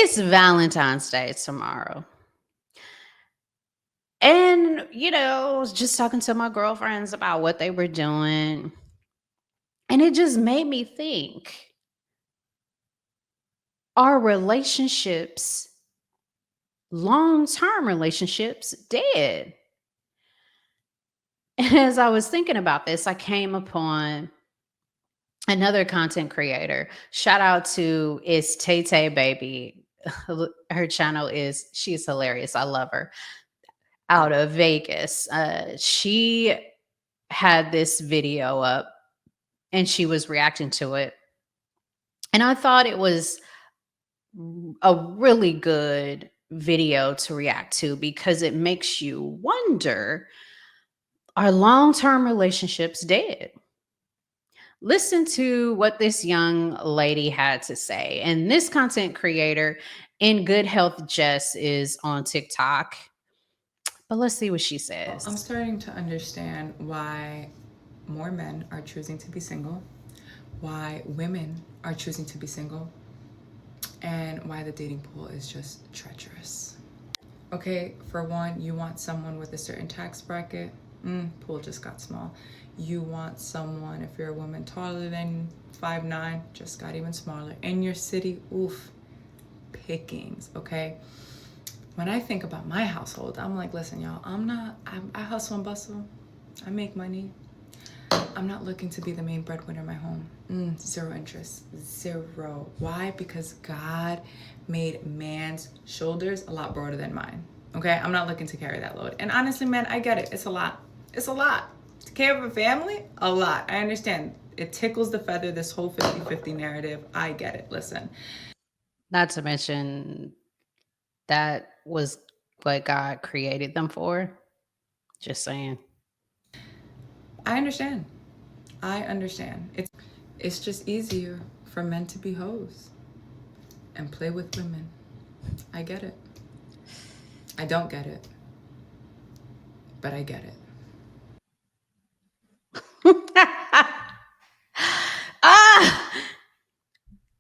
It's Valentine's Day tomorrow. And, I was just talking to my girlfriends about what they were doing. And it just made me think, are relationships, long term relationships, dead? And as I was thinking about this, I came upon another content creator. Shout out to It's Tay Tay Baby. Her channel she's hilarious. I love her. Out of Vegas. She had this video up and she was reacting to it. And I thought it was a really good video to react to because it makes you wonder, are long term relationships dead? Listen to what this young lady had to say. And this content creator, In Good Health Jess, is on TikTok. But let's see what she says. I'm starting to understand why more men are choosing to be single, why women are choosing to be single, and why the dating pool is just treacherous. Okay, for one, you want someone with a certain tax bracket, pool just got small. You want someone, if you're a woman taller than 5'9", just got even smaller. In your city, oof, pickings, okay? When I think about my household, I'm like, listen, y'all, I hustle and bustle. I make money. I'm not looking to be the main breadwinner in my home. Zero interest, zero. Why? Because God made man's shoulders a lot broader than mine. Okay, I'm not looking to carry that load. And honestly, man, I get it. It's a lot. It's a lot. To care of a family, a lot. I understand. It tickles the feather, this whole 50-50 narrative. I get it. Listen. Not to mention, that was what God created them for. Just saying. I understand. I understand. It's just easier for men to be hoes and play with women. I get it. I don't get it, but I get it. Ah!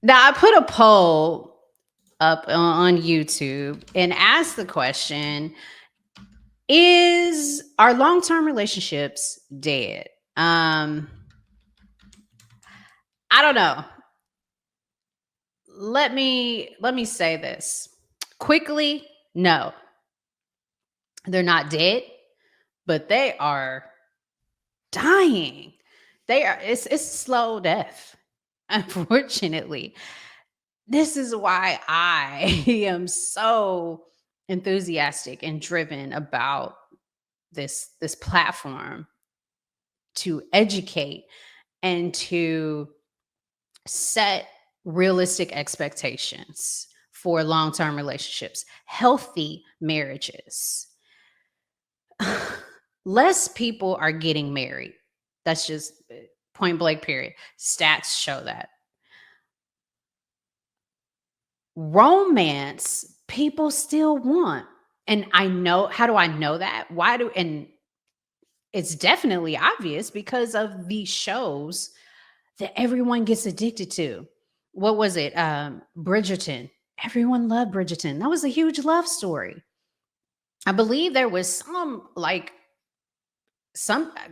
Now I put a poll up on YouTube and asked the question: are long-term relationships dead? I don't know. Let me say this quickly. No, they're not dead, but they are dying. It's slow death. Unfortunately, this is why I am so enthusiastic and driven about this platform, to educate and to set realistic expectations for long-term relationships, healthy marriages. Less people are getting married. That's just point blank period. Stats show that. Romance, people still want. And I know, how do I know that? And it's definitely obvious because of these shows that everyone gets addicted to. What was it? Bridgerton. Everyone loved Bridgerton. That was a huge love story. I believe there was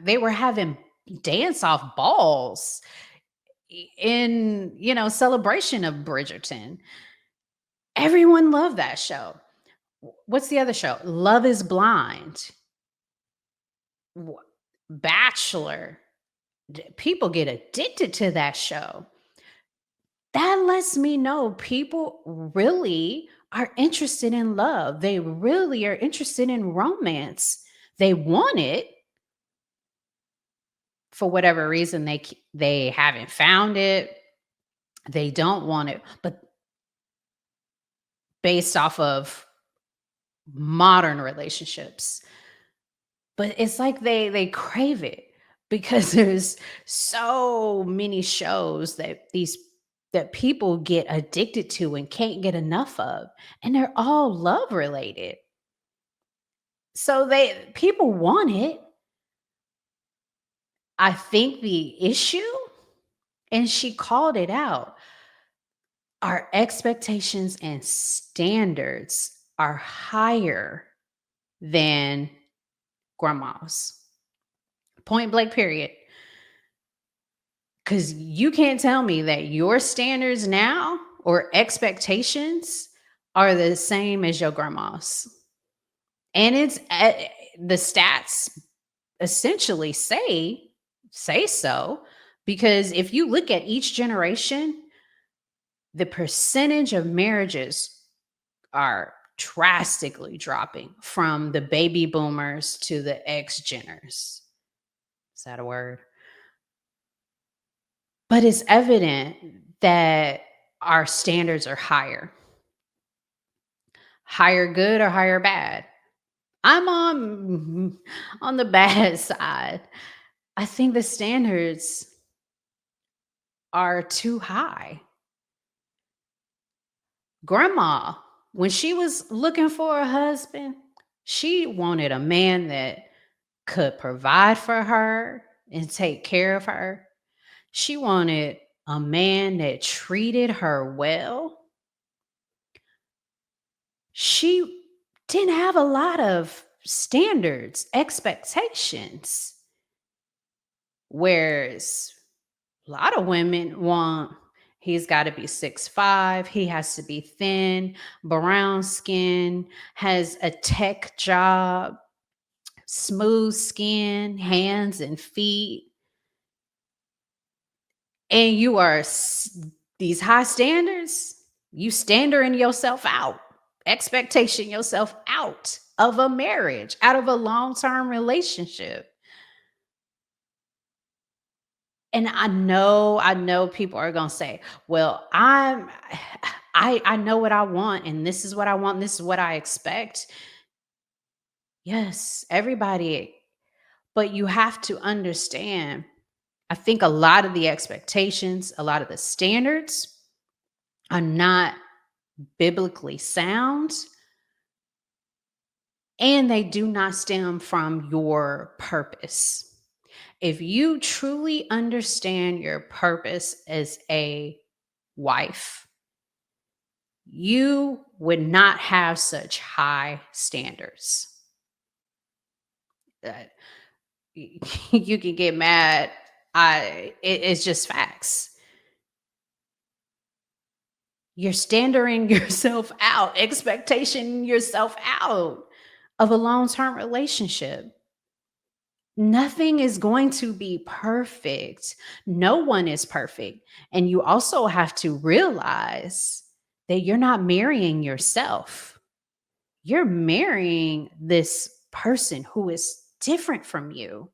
they were having dance off balls in, celebration of Bridgerton. Everyone loved that show. What's the other show? Love is Blind. Bachelor. People get addicted to that show. That lets me know people really are interested in love. They really are interested in romance. They want it. For whatever reason, they haven't found it. They don't want it. But based off of modern relationships, but it's like they crave it because there's so many shows that people get addicted to and can't get enough of, and they're all love related. So people want it. I think the issue, and she called it out, Our expectations and standards are higher than grandma's. Point blank, period. Because you can't tell me that your standards now or expectations are the same as your grandma's. And the stats essentially say so, because if you look at each generation, the percentage of marriages are drastically dropping from the baby boomers to the X Jenners. Is that a word? But it's evident that our standards are higher. Higher good or higher bad? I'm on the bad side. I think the standards are too high. Grandma, when she was looking for a husband, she wanted a man that could provide for her and take care of her. She wanted a man that treated her well. She didn't have a lot of standards, expectations. Whereas a lot of women want, he's got to be 6'5", he has to be thin, brown skin, has a tech job, smooth skin, hands and feet. And you are these high standards, you standarding yourself out, expectation yourself out of a marriage, out of a long-term relationship. And I know people are gonna say, well, I know what I want, and this is what I want, and this is what I expect. Yes, everybody, but you have to understand, I think a lot of the expectations, a lot of the standards are not biblically sound, and they do not stem from your purpose. If you truly understand your purpose as a wife, you would not have such high standards. Uh, you can get mad. It's just facts. You're standarding yourself out, expectation yourself out of a long-term relationship. Nothing is going to be perfect. No one is perfect. And you also have to realize that you're not marrying yourself. You're marrying this person who is different from you,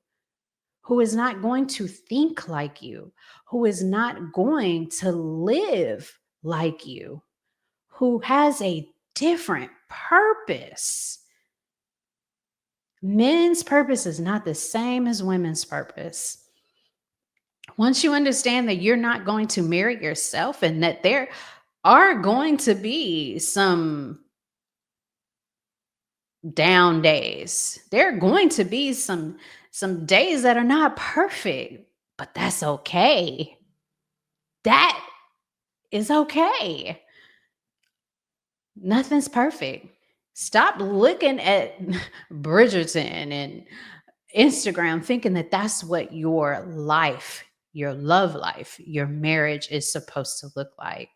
who is not going to think like you, who is not going to live like you, who has a different purpose. Men's purpose is not the same as women's purpose. Once you understand that you're not going to marry yourself and that there are going to be some down days, there are going to be some days that are not perfect, but that's okay. That is okay. Nothing's perfect. Stop looking at Bridgerton and Instagram thinking that that's what your life, your love life, your marriage is supposed to look like.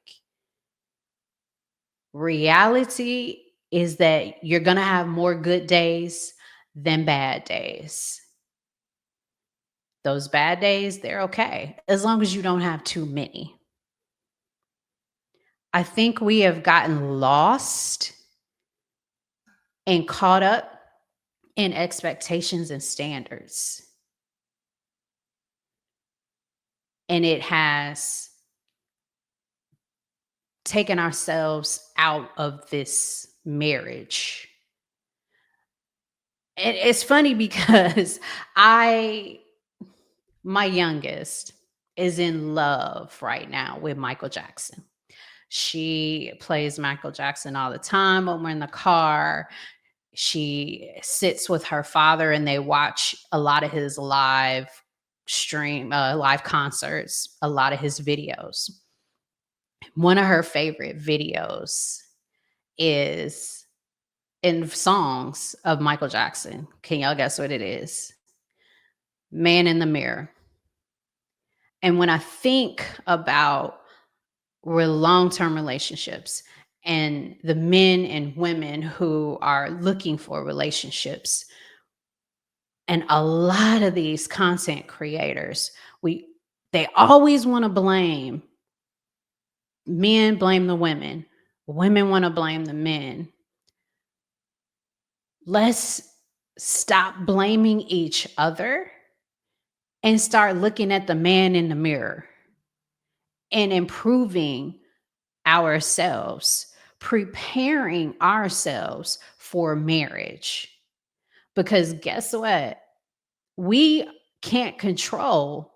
Reality is that you're going to have more good days than bad days. Those bad days, they're okay as long as you don't have too many. I think we have gotten lost and caught up in expectations and standards. And it has taken ourselves out of this marriage. And it's funny because I my youngest is in love right now with Michael Jackson. She plays Michael Jackson all the time when we're in the car. She sits with her father and they watch a lot of his live concerts, a lot of his videos. One of her favorite videos is in songs of Michael Jackson. Can y'all guess what it is? Man in the Mirror. And when I think about long-term relationships and the men and women who are looking for relationships, and a lot of these content creators, we they always want to blame men, blame the women want to blame the men. Let's stop blaming each other and start looking at the man in the mirror and improving ourselves, preparing ourselves for marriage. Because guess what? We can't control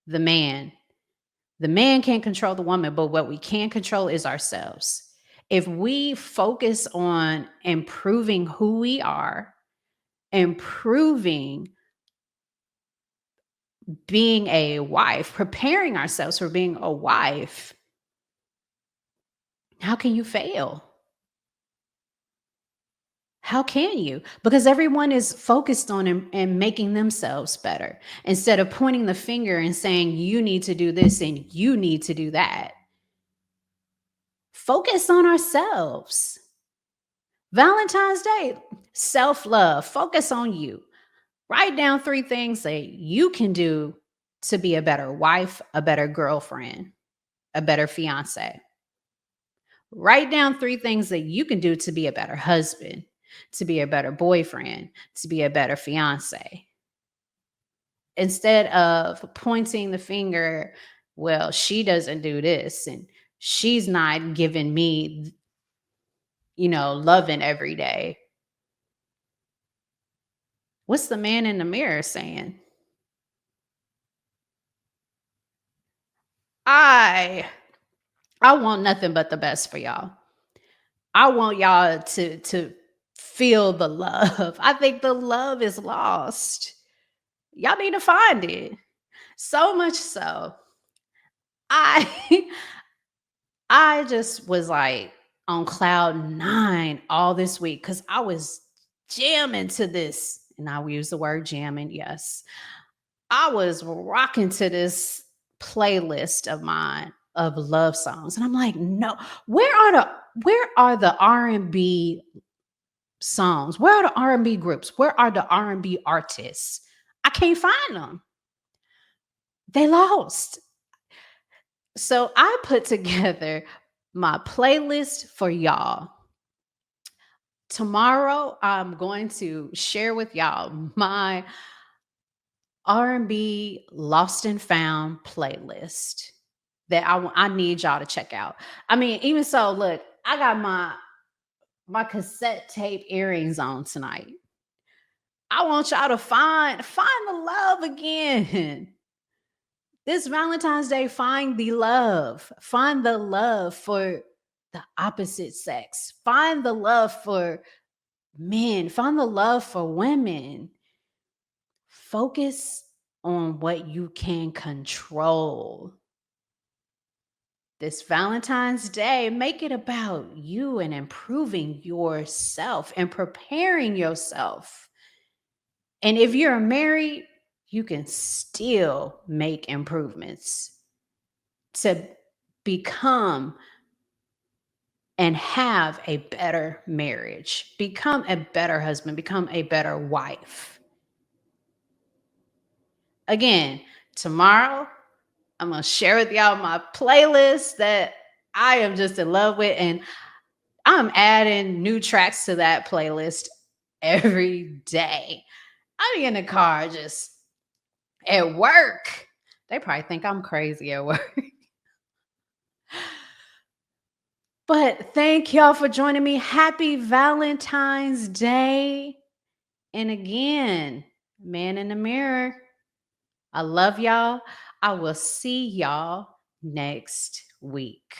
the man. The man can't control the woman, but what we can control is ourselves. If we focus on improving who we are, improving being a wife, preparing ourselves for being a wife, how can you fail? How can you? Because everyone is focused on and making themselves better instead of pointing the finger and saying, you need to do this and you need to do that. Focus on ourselves. Valentine's Day, self love, focus on you. Write down 3 things that you can do to be a better wife, a better girlfriend, a better fiance. Write down 3 things that you can do to be a better husband, to be a better boyfriend, to be a better fiance. Instead of pointing the finger, well, she doesn't do this and she's not giving me, loving every day. What's the man in the mirror saying? I I want nothing but the best for y'all. I want y'all to feel the love. I think the love is lost. Y'all need to find it. So much so. I I just was like on cloud 9 all this week cuz I was jamming to this, and I will use the word jamming, yes. I was rocking to this playlist of mine of love songs, and I'm like, "No, where are the R&B songs? Where are the R&B groups? Where are the R&B artists? I can't find them. They lost." So I put together my playlist for y'all. Tomorrow, I'm going to share with y'all my R&B lost and found playlist that I need y'all to check out. I mean, even so, look, I got my cassette tape earrings on tonight. I want y'all to find the love again. This Valentine's Day, find the love. Find the love for the opposite sex. Find the love for men. Find the love for women. Focus on what you can control. This Valentine's Day, make it about you and improving yourself and preparing yourself. And if you're married, you can still make improvements to become and have a better marriage, become a better husband, become a better wife. Again, tomorrow, I'm going to share with y'all my playlist that I am just in love with. And I'm adding new tracks to that playlist every day. I be in the car just at work. They probably think I'm crazy at work. But thank y'all for joining me. Happy Valentine's Day. And again, man in the mirror. I love y'all. I will see y'all next week.